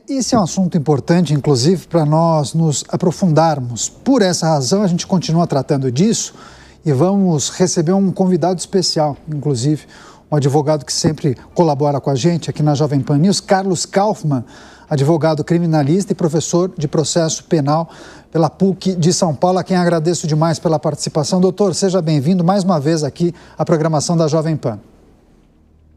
Esse é um assunto importante, inclusive, para nós nos aprofundarmos. Por essa razão, a gente continua tratando disso e vamos receber um convidado especial, inclusive, um advogado que sempre colabora com a gente aqui na Jovem Pan News, Carlos Kaufmann, advogado criminalista e professor de processo penal pela PUC de São Paulo, a quem agradeço demais pela participação. Doutor, seja bem-vindo mais uma vez aqui à programação da Jovem Pan.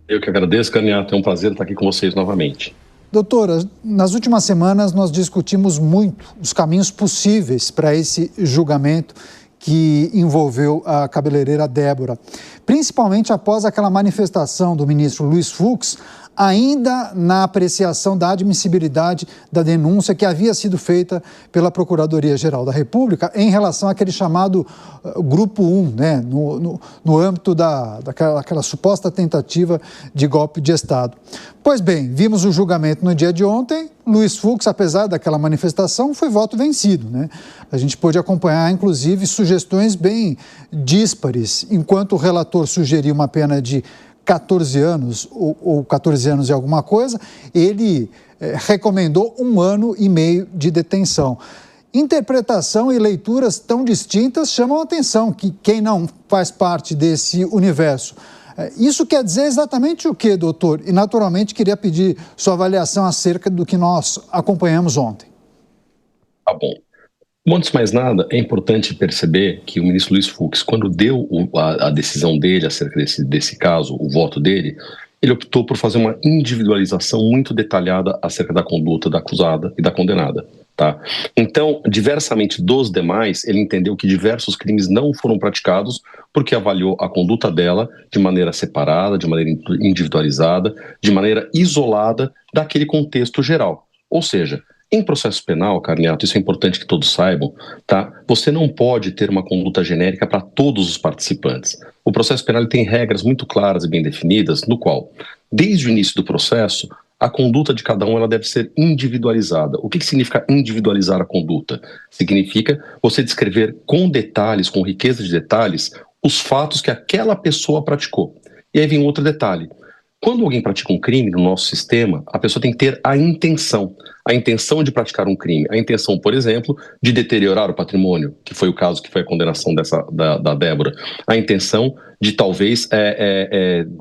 Eu que agradeço, Caniato, é um prazer estar aqui com vocês novamente. Doutora, nas últimas semanas nós discutimos muito os caminhos possíveis para esse julgamento que envolveu a cabeleireira Débora, principalmente após aquela manifestação do ministro Luiz Fux, ainda na apreciação da admissibilidade da denúncia que havia sido feita pela Procuradoria-Geral da República em relação àquele chamado Grupo 1, né, no âmbito daquela suposta tentativa de golpe de Estado. Pois bem, vimos o julgamento no dia de ontem. Luiz Fux, apesar daquela manifestação, foi voto vencido, né? A gente pôde acompanhar, inclusive, sugestões bem díspares. Enquanto o relator sugeriu uma pena de 14 anos ou 14 anos e alguma coisa, ele recomendou 1 ano e meio de detenção. Interpretação e leituras tão distintas chamam a atenção, que quem não faz parte desse universo. Isso quer dizer exatamente o quê, doutor? E, naturalmente, queria pedir sua avaliação acerca do que nós acompanhamos ontem. Tá bom. Antes de mais nada, é importante perceber que o ministro Luiz Fux, quando deu a decisão dele acerca desse caso, o voto dele, ele optou por fazer uma individualização muito detalhada acerca da conduta da acusada e da condenada. Tá? Então, diversamente dos demais, ele entendeu que diversos crimes não foram praticados porque avaliou a conduta dela de maneira separada, de maneira individualizada, de maneira isolada daquele contexto geral. Ou seja, em processo penal, Carneato, isso é importante que todos saibam, tá? Você não pode ter uma conduta genérica para todos os participantes. O processo penal tem regras muito claras e bem definidas, no qual, desde o início do processo, a conduta de cada um ela deve ser individualizada. O que significa individualizar a conduta? Significa você descrever com detalhes, com riqueza de detalhes, os fatos que aquela pessoa praticou. E aí vem outro detalhe. Quando alguém pratica um crime no nosso sistema, a pessoa tem que ter a intenção de praticar um crime. A intenção, por exemplo, de deteriorar o patrimônio, que foi o caso que foi a condenação da Débora. A intenção de talvez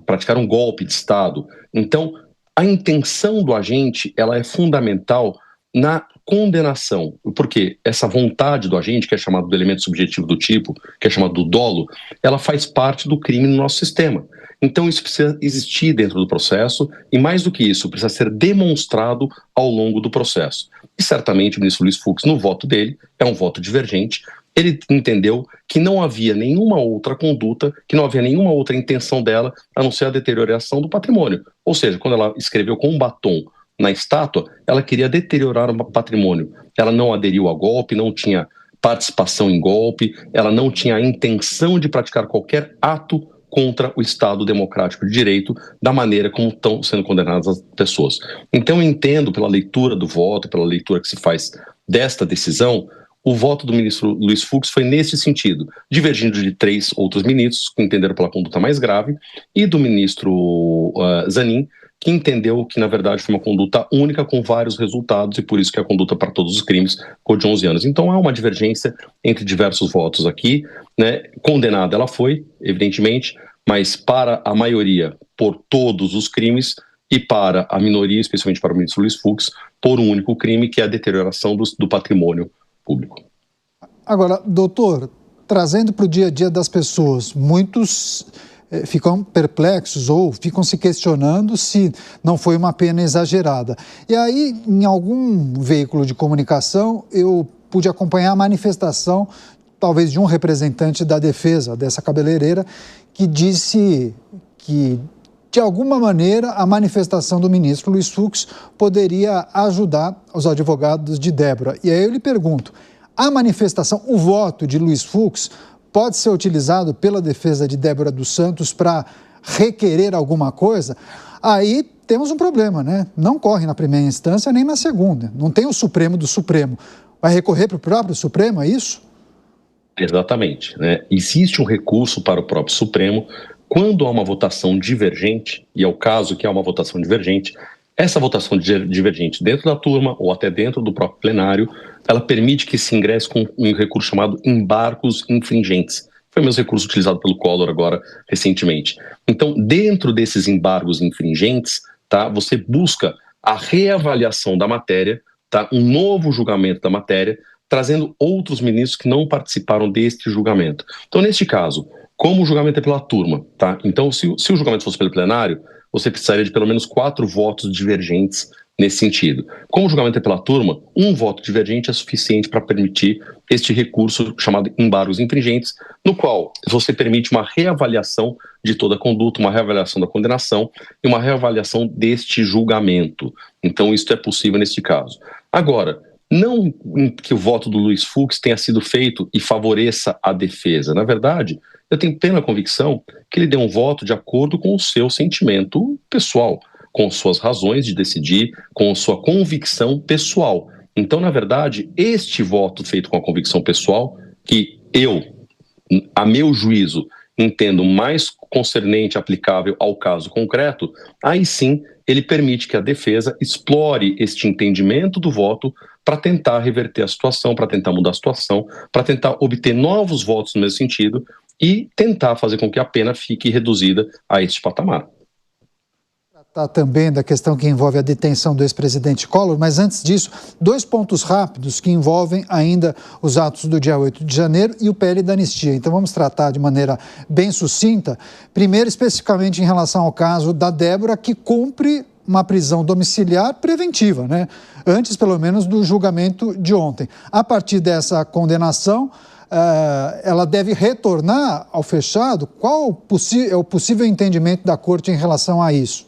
praticar um golpe de Estado. Então, a intenção do agente ela é fundamental na condenação, porque essa vontade do agente, que é chamado do elemento subjetivo do tipo, que é chamado do dolo, ela faz parte do crime no nosso sistema. Então isso precisa existir dentro do processo e, mais do que isso, precisa ser demonstrado ao longo do processo. E certamente o ministro Luiz Fux, no voto dele, é um voto divergente, ele entendeu que não havia nenhuma outra conduta, que não havia nenhuma outra intenção dela, a não ser a deterioração do patrimônio. Ou seja, quando ela escreveu com um batom na estátua, ela queria deteriorar o patrimônio. Ela não aderiu a golpe, não tinha participação em golpe, ela não tinha a intenção de praticar qualquer ato contra o Estado democrático de direito, da maneira como estão sendo condenadas as pessoas. Então eu entendo, pela leitura do voto, pela leitura que se faz desta decisão, o voto do ministro Luiz Fux foi nesse sentido, divergindo de 3 outros ministros, que entenderam pela conduta mais grave, e do ministro Zanin, que entendeu que, na verdade, foi uma conduta única com vários resultados, e por isso que a conduta para todos os crimes ficou de 11 anos. Então há uma divergência entre diversos votos aqui, né? Condenada ela foi, evidentemente, mas para a maioria, por todos os crimes, e para a minoria, especialmente para o ministro Luiz Fux, por um único crime, que é a deterioração do patrimônio público. Agora, doutor, trazendo para o dia a dia das pessoas, muitos ficam perplexos ou ficam se questionando se não foi uma pena exagerada. E aí, em algum veículo de comunicação, eu pude acompanhar a manifestação, talvez de um representante da defesa dessa cabeleireira, que disse que, de alguma maneira, a manifestação do ministro Luiz Fux poderia ajudar os advogados de Débora. E aí eu lhe pergunto, a manifestação, o voto de Luiz Fux pode ser utilizado pela defesa de Débora dos Santos para requerer alguma coisa? Aí temos um problema, né? Não corre na primeira instância nem na segunda. Não tem o Supremo do Supremo. Vai recorrer para o próprio Supremo, é isso? Exatamente, né? Existe um recurso para o próprio Supremo quando há uma votação divergente, e é o caso que há uma votação divergente, Essa votação divergente dentro da turma ou até dentro do próprio plenário, ela permite que se ingresse com um recurso chamado embargos infringentes. Foi o mesmo recurso utilizado pelo Collor agora recentemente. Então, dentro desses embargos infringentes, tá, você busca a reavaliação da matéria, tá, um novo julgamento da matéria, trazendo outros ministros que não participaram deste julgamento. Então, neste caso, como o julgamento é pela turma, tá? Então, se o julgamento fosse pelo plenário, você precisaria de pelo menos 4 votos divergentes nesse sentido. Como o julgamento é pela turma, um voto divergente é suficiente para permitir este recurso chamado embargos infringentes, no qual você permite uma reavaliação de toda a conduta, uma reavaliação da condenação e uma reavaliação deste julgamento. Então, isso é possível neste caso. Agora, não que o voto do Luiz Fux tenha sido feito e favoreça a defesa. Na verdade, eu tenho plena convicção que ele deu um voto de acordo com o seu sentimento pessoal, com suas razões de decidir, com sua convicção pessoal. Então, na verdade, este voto feito com a convicção pessoal, que eu, a meu juízo, entendo mais concernente, aplicável ao caso concreto, aí sim ele permite que a defesa explore este entendimento do voto para tentar reverter a situação, para tentar mudar a situação, para tentar obter novos votos no mesmo sentido e tentar fazer com que a pena fique reduzida a este patamar. Tratar também da questão que envolve a detenção do ex-presidente Collor, mas antes disso, 2 pontos rápidos que envolvem ainda os atos do dia 8 de janeiro e o PL da anistia. Então vamos tratar de maneira bem sucinta, primeiro especificamente em relação ao caso da Débora, que cumpre uma prisão domiciliar preventiva, né? Antes pelo menos do julgamento de ontem. A partir dessa condenação, ela deve retornar ao fechado? Qual é o possível entendimento da corte em relação a isso?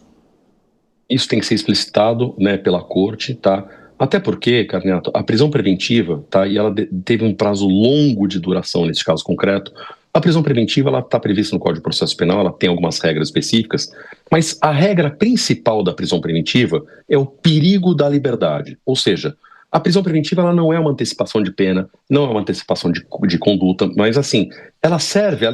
Isso tem que ser explicitado, né, pela corte, tá? Até porque, Carneato, a prisão preventiva, tá? E ela teve um prazo longo de duração nesse caso concreto. A prisão preventiva, ela está prevista no Código de Processo Penal, ela tem algumas regras específicas, mas a regra principal da prisão preventiva é o perigo da liberdade. Ou seja, a prisão preventiva ela não é uma antecipação de pena, não é uma antecipação de conduta, mas assim, ela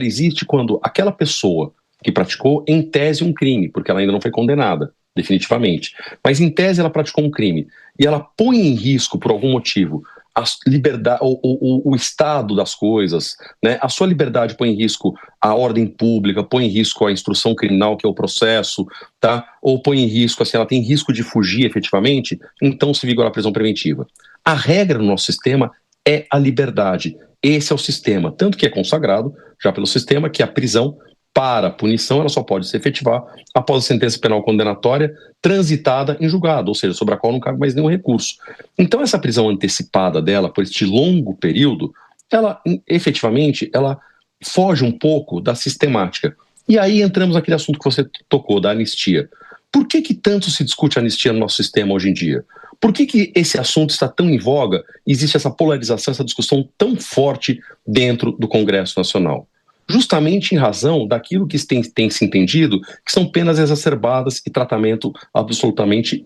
existe quando aquela pessoa que praticou, em tese, um crime, porque ela ainda não foi condenada, definitivamente. Mas, em tese, ela praticou um crime e ela põe em risco, por algum motivo, a liberdade, o estado das coisas, né? A sua liberdade põe em risco a ordem pública, põe em risco a instrução criminal, que é o processo, tá? Ou põe em risco, assim, ela tem risco de fugir efetivamente, então se vigora a prisão preventiva. A regra no nosso sistema é a liberdade. Esse é o sistema, tanto que é consagrado já pelo sistema que a prisão para a punição, ela só pode se efetivar após a sentença penal condenatória transitada em julgado, ou seja, sobre a qual não cabe mais nenhum recurso. Então, essa prisão antecipada dela, por este longo período, ela, efetivamente, ela foge um pouco da sistemática. E aí entramos naquele assunto que você tocou, da anistia. Por que tanto se discute anistia no nosso sistema hoje em dia? Por que esse assunto está tão em voga? Existe essa polarização, essa discussão tão forte dentro do Congresso Nacional? Justamente em razão daquilo que tem se entendido, que são penas exacerbadas e tratamento absolutamente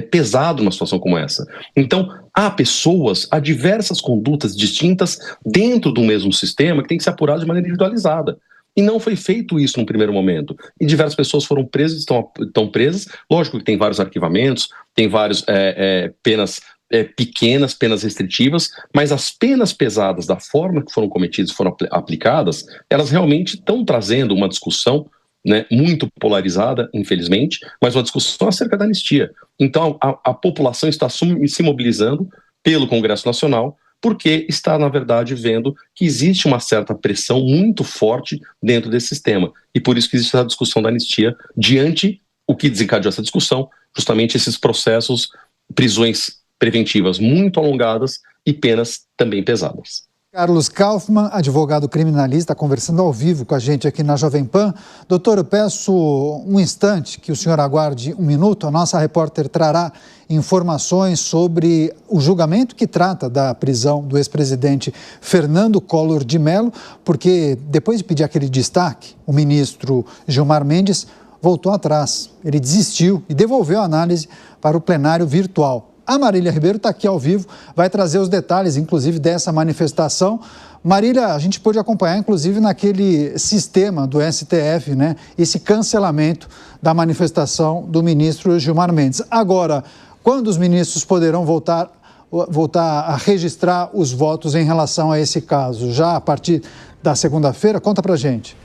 pesado numa situação como essa. Então, há diversas condutas distintas dentro do mesmo sistema que tem que ser apurado de maneira individualizada. E não foi feito isso no primeiro momento. E diversas pessoas foram presas, estão presas. Lógico que tem vários arquivamentos, tem várias penas pequenas, penas restritivas, mas as penas pesadas da forma que foram cometidas e foram aplicadas, elas realmente estão trazendo uma discussão, né, muito polarizada, infelizmente, mas uma discussão acerca da anistia. Então a população está se mobilizando pelo Congresso Nacional porque está, na verdade, vendo que existe uma certa pressão muito forte dentro desse sistema. E por isso que existe essa discussão da anistia diante o que desencadeou essa discussão, justamente esses processos, prisões preventivas muito alongadas e penas também pesadas. Carlos Kaufmann, advogado criminalista, conversando ao vivo com a gente aqui na Jovem Pan. Doutor, eu peço um instante que o senhor aguarde um minuto. A nossa repórter trará informações sobre o julgamento que trata da prisão do ex-presidente Fernando Collor de Mello, porque depois de pedir aquele destaque, o ministro Gilmar Mendes voltou atrás. Ele desistiu e devolveu a análise para o plenário virtual. A Marília Ribeiro está aqui ao vivo, vai trazer os detalhes, inclusive, dessa manifestação. Marília, a gente pôde acompanhar, inclusive, naquele sistema do STF, né, esse cancelamento da manifestação do ministro Gilmar Mendes. Agora, quando os ministros poderão voltar a registrar os votos em relação a esse caso? Já a partir da segunda-feira? Conta pra gente.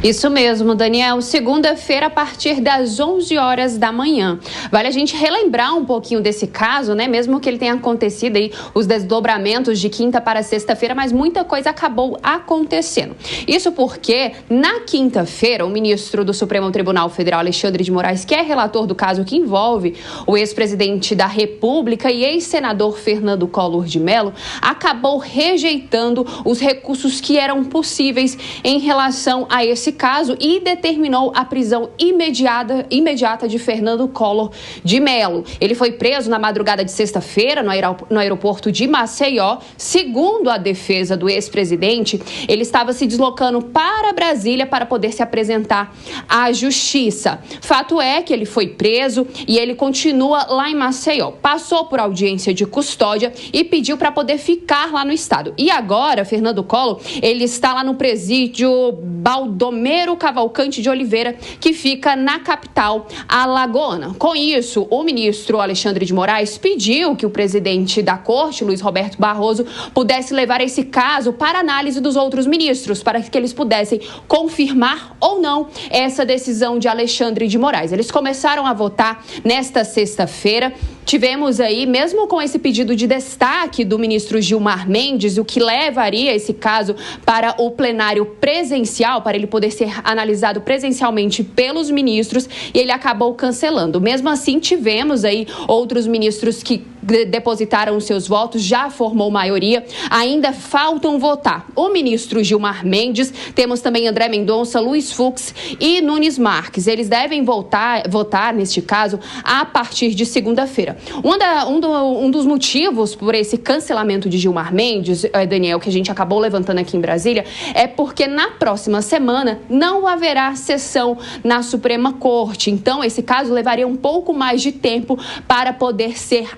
Isso mesmo, Daniel. Segunda-feira, a partir das 11 horas da manhã. Vale a gente relembrar um pouquinho desse caso, né? Mesmo que ele tenha acontecido aí, os desdobramentos de quinta para sexta-feira, mas muita coisa acabou acontecendo. Isso porque, na quinta-feira, o ministro do Supremo Tribunal Federal, Alexandre de Moraes, que é relator do caso que envolve o ex-presidente da República e ex-senador Fernando Collor de Mello, acabou rejeitando os recursos que eram possíveis em relação a esse caso e determinou a prisão imediata de Fernando Collor de Mello. Ele foi preso na madrugada de sexta-feira no aeroporto de Maceió. Segundo a defesa do ex-presidente, ele estava se deslocando para Brasília para poder se apresentar à justiça. Fato é que ele foi preso e ele continua lá em Maceió. Passou por audiência de custódia e pediu para poder ficar lá no estado. E agora, Fernando Collor, ele está lá no presídio Baldomero Cavalcante de Oliveira, que fica na capital alagoana. Com isso, o ministro Alexandre de Moraes pediu que o presidente da corte, Luiz Roberto Barroso, pudesse levar esse caso para análise dos outros ministros, para que eles pudessem confirmar ou não essa decisão de Alexandre de Moraes. Eles começaram a votar nesta sexta-feira. Tivemos aí, mesmo com esse pedido de destaque do ministro Gilmar Mendes, o que levaria esse caso para o plenário presencial, para ele poder ser analisado presencialmente pelos ministros, e ele acabou cancelando. Mesmo assim, tivemos aí outros ministros que depositaram os seus votos, já formou maioria, ainda faltam votar. O ministro Gilmar Mendes, temos também André Mendonça, Luiz Fux e Nunes Marques. Eles devem votar, neste caso, a partir de segunda-feira. Um dos motivos por esse cancelamento de Gilmar Mendes, Daniel, que a gente acabou levantando aqui em Brasília, é porque na próxima semana não haverá sessão na Suprema Corte. Então, esse caso levaria um pouco mais de tempo para poder ser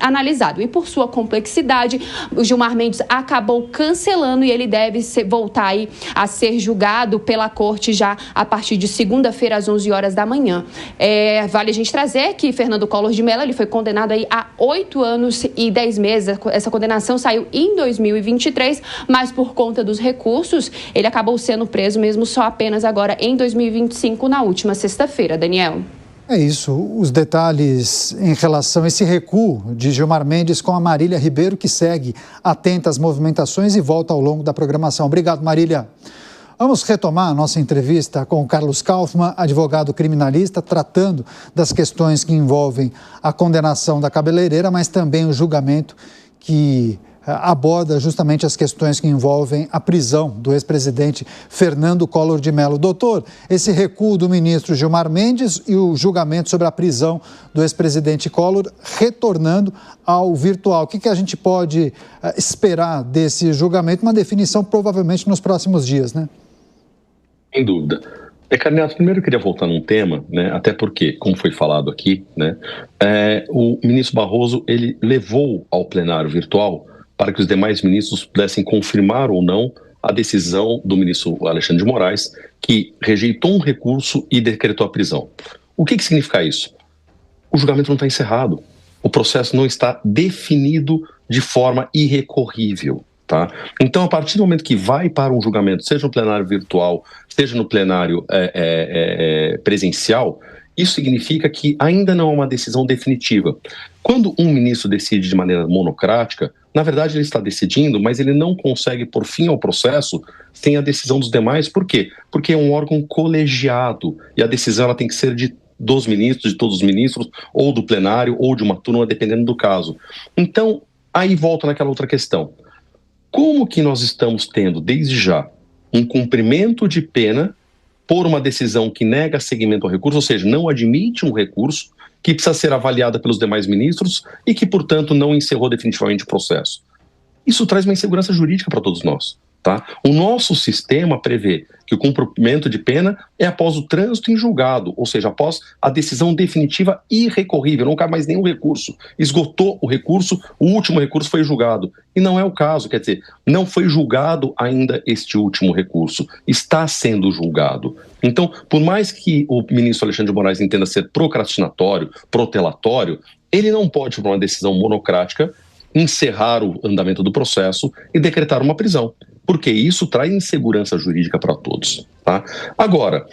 analisado. E por sua complexidade, o Gilmar Mendes acabou cancelando e ele deve voltar aí a ser julgado pela Corte já a partir de segunda-feira, às 11 horas da manhã. Vale a gente trazer que Fernando Collor de Mello ele foi condenado aí a 8 anos e 10 meses. Essa condenação saiu em 2023, mas por conta dos recursos, ele acabou sendo preso mesmo só apenas agora em 2025, na última sexta-feira, Daniel. É isso, os detalhes em relação a esse recuo de Gilmar Mendes com a Marília Ribeiro, que segue atenta às movimentações e volta ao longo da programação. Obrigado, Marília. Vamos retomar a nossa entrevista com o Carlos Kaufmann, advogado criminalista, tratando das questões que envolvem a condenação da cabeleireira, mas também o julgamento que aborda justamente as questões que envolvem a prisão do ex-presidente Fernando Collor de Mello. Doutor, esse recuo do ministro Gilmar Mendes e o julgamento sobre a prisão do ex-presidente Collor retornando ao virtual. O que a gente pode esperar desse julgamento? Uma definição provavelmente nos próximos dias, né? Sem dúvida. Carneato, primeiro eu queria voltar num tema, né, até porque, como foi falado aqui, né, o ministro Barroso ele levou ao plenário virtual para que os demais ministros pudessem confirmar ou não a decisão do ministro Alexandre de Moraes, que rejeitou um recurso e decretou a prisão. O que significa isso? O julgamento não está encerrado, o processo não está definido de forma irrecorrível. Tá? Então, a partir do momento que vai para um julgamento, seja no plenário virtual, seja no plenário presencial, isso significa que ainda não é uma decisão definitiva. Quando um ministro decide de maneira monocrática, na verdade ele está decidindo, mas ele não consegue pôr fim ao processo sem a decisão dos demais. Por quê? Porque é um órgão colegiado e a decisão ela tem que ser dos ministros, de todos os ministros, ou do plenário, ou de uma turma, dependendo do caso. Então, aí volta naquela outra questão. Como que nós estamos tendo, desde já, um cumprimento de pena por uma decisão que nega seguimento ao recurso, ou seja, não admite um recurso, que precisa ser avaliada pelos demais ministros e que, portanto, não encerrou definitivamente o processo? Isso traz uma insegurança jurídica para todos nós. Tá? O nosso sistema prevê que o cumprimento de pena é após o trânsito em julgado, ou seja, após a decisão definitiva irrecorrível, não cabe mais nenhum recurso. Esgotou o recurso, o último recurso foi julgado. E não é o caso, quer dizer, não foi julgado ainda este último recurso, está sendo julgado. Então, por mais que o ministro Alexandre de Moraes entenda ser procrastinatório, protelatório, ele não pode, por uma decisão monocrática, encerrar o andamento do processo e decretar uma prisão, porque isso traz insegurança jurídica para todos. Tá? Agora,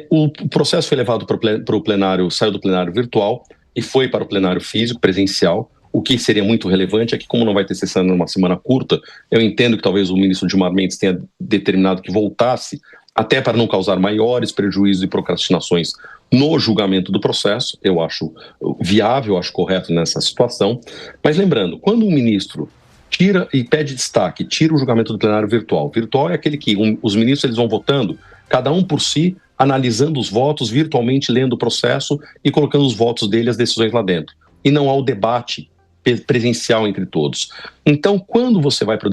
o processo foi levado para o plenário, saiu do plenário virtual e foi para o plenário físico, presencial. O que seria muito relevante é que, como não vai ter sessão numa semana curta, eu entendo que talvez o ministro Gilmar Mendes tenha determinado que voltasse, até para não causar maiores prejuízos e procrastinações no julgamento do processo. Eu acho viável, eu acho correto nessa situação. Mas lembrando, quando um ministro tira e pede destaque, tira o julgamento do plenário virtual. Virtual é aquele que os ministros eles vão votando, cada um por si, analisando os votos, virtualmente lendo o processo e colocando os votos dele, as decisões lá dentro. E não há o debate presencial entre todos. Então, quando você vai para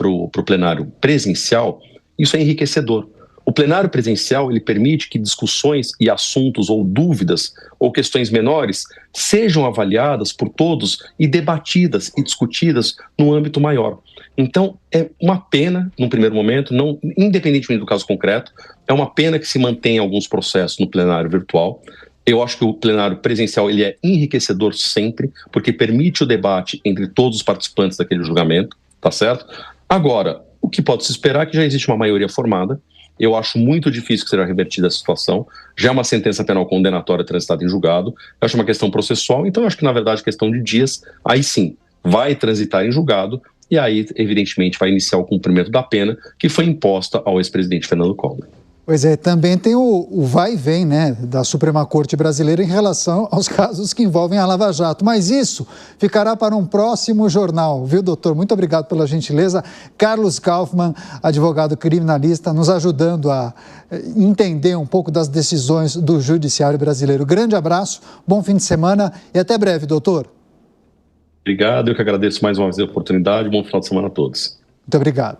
o plenário presencial, isso é enriquecedor. O plenário presencial, ele permite que discussões e assuntos ou dúvidas ou questões menores sejam avaliadas por todos e debatidas e discutidas no âmbito maior. Então, é uma pena, num primeiro momento, não, independentemente do caso concreto, é uma pena que se mantenha alguns processos no plenário virtual. Eu acho que o plenário presencial ele é enriquecedor sempre, porque permite o debate entre todos os participantes daquele julgamento, tá certo? Agora, o que pode se esperar é que já existe uma maioria formada. Eu acho muito difícil que seja revertida a situação. Já é uma sentença penal condenatória transitada em julgado. Eu acho uma questão processual, então eu acho que, na verdade, questão de dias, aí sim, vai transitar em julgado e aí, evidentemente, vai iniciar o cumprimento da pena que foi imposta ao ex-presidente Fernando Collor. Pois é, também tem o vai e vem, né, da Suprema Corte Brasileira em relação aos casos que envolvem a Lava Jato. Mas isso ficará para um próximo jornal, viu, doutor? Muito obrigado pela gentileza. Carlos Kaufmann, advogado criminalista, nos ajudando a entender um pouco das decisões do Judiciário brasileiro. Grande abraço, bom fim de semana e até breve, doutor. Obrigado, eu que agradeço mais uma vez a oportunidade. Bom final de semana a todos. Muito obrigado.